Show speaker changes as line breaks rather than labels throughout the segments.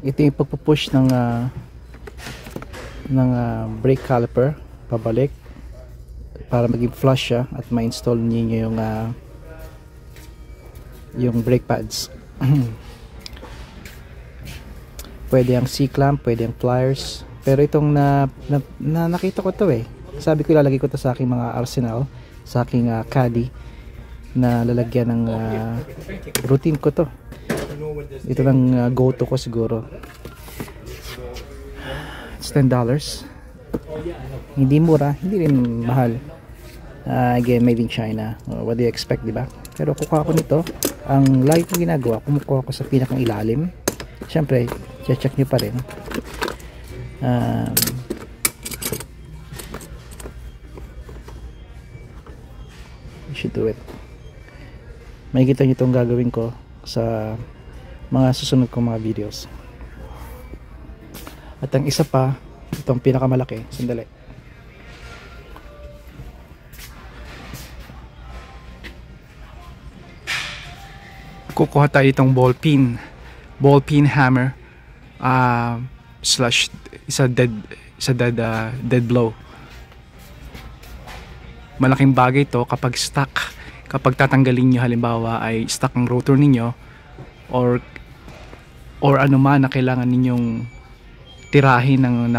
Ito yung pagpupush ng brake caliper pabalik para maging flush siya at ma-install niyo yung brake pads. Pwede ang C-clamp, pwede ang pliers, pero itong nakita ko to sabi ko ilalagay ko to sa aking mga arsenal, sa aking caddy na lalagyan ng routine ko to. Ito lang go to ko siguro. It's $10. Hindi mura, hindi rin mahal. Again, made in China. What do you expect, diba? Pero kukuha ko nito, ang lagi kong ginagawa, kumukuha ko sa pinakang ilalim. Siyempre, check nyo pa rin. You should do it. Makikita nyo itong gagawin ko sa mga susunod kong mga videos. At ang isa pa, itong pinakamalaki, sandali. Kukuha tayo itong ball pin hammer slash isa dead blow. Malaking bagay to kapag stuck, kapag tatanggalin nyo, halimbawa ay stuck ang rotor ninyo or ano man na kailangan ninyong tirahin ng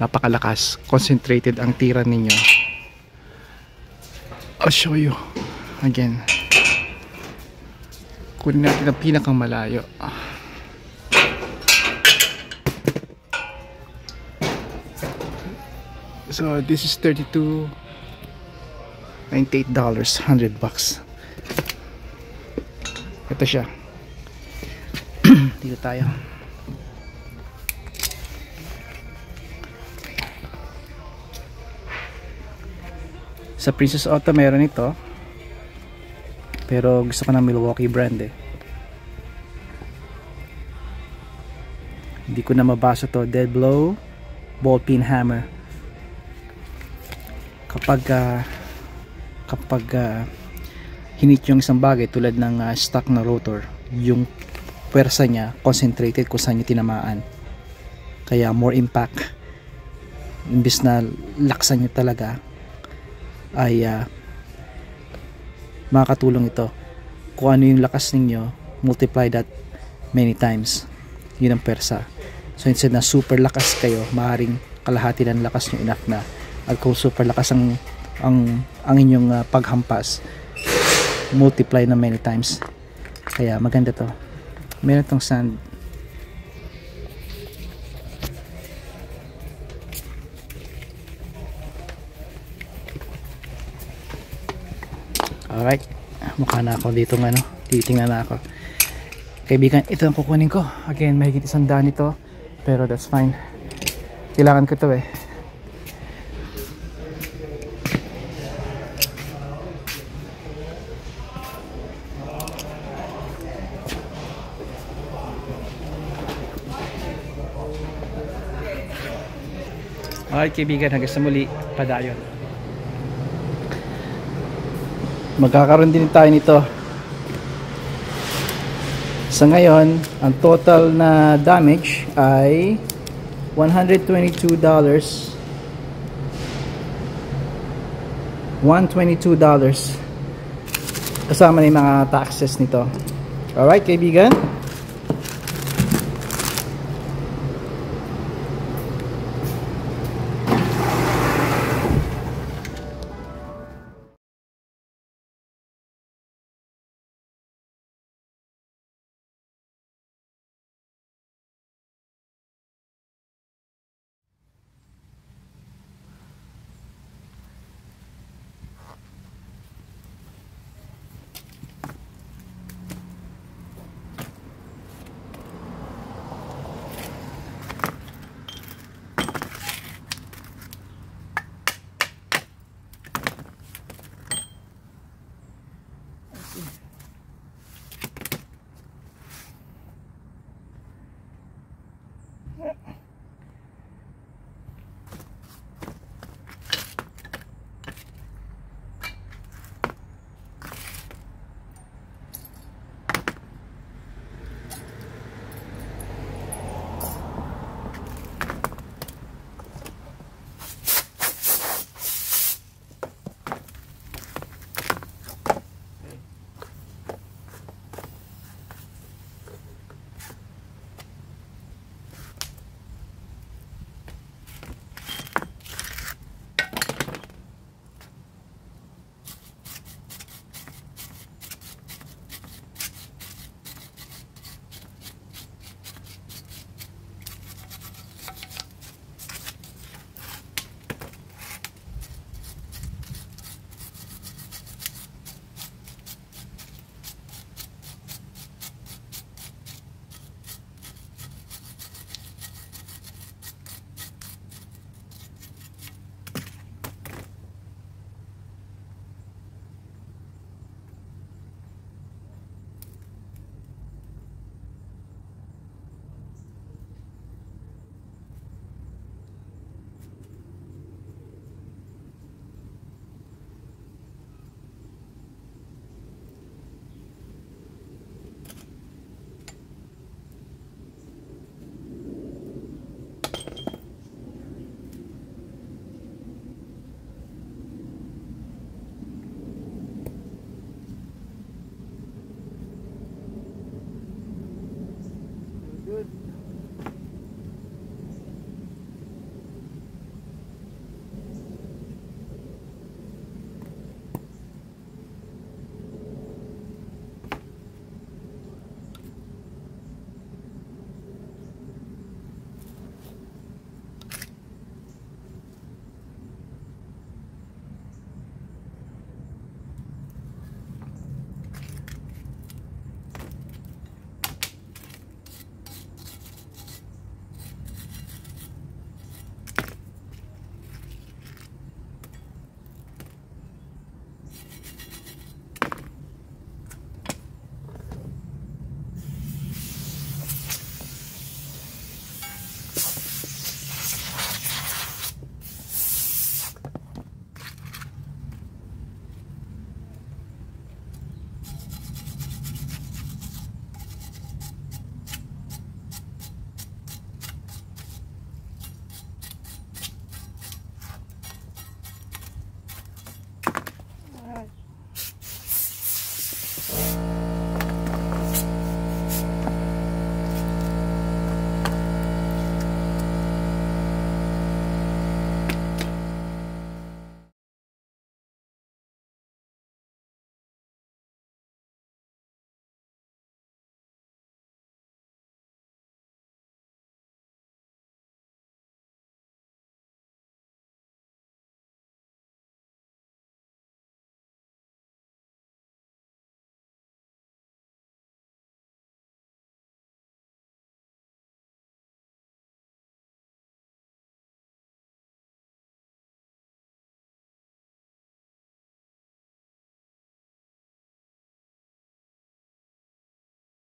napakalakas, concentrated ang tira ninyo. I'll show you again. Kunin natin ang pinakang malayo. So this is $32.98, $100. Ito siya. Dito tayo. Sa Princess Auto meron ito, pero gusto ko ng Milwaukee brand Hindi ko na mabasa to. Dead blow ball pin hammer. Kapag hinit yung isang bagay tulad ng stuck na rotor, yung pwersa niya concentrated kung saan yung tinamaan, kaya more impact. Imbis na laksan nyo talaga, ay makakatulong ito. Kung ano yung lakas ninyo, multiply that many times. Yun ang pwersa. So instead na super lakas kayo, maaaring kalahati ng lakas nyo enough na. At kung super lakas ang inyong paghampas, multiply na many times. Kaya maganda to. Meron tong sand. Alright, mukha na ako dito titingnan na ako. Kaibigan, ito ang kukunin ko. Again, mahigit 100 ito, pero that's fine. Kailangan ko to Alright kaibigan, hanggang sa muli, padayon. Magkakaroon din tayo nito. Sa ngayon, ang total na damage ay $122. $122 kasama na yung mga taxes nito. Alright kaibigan,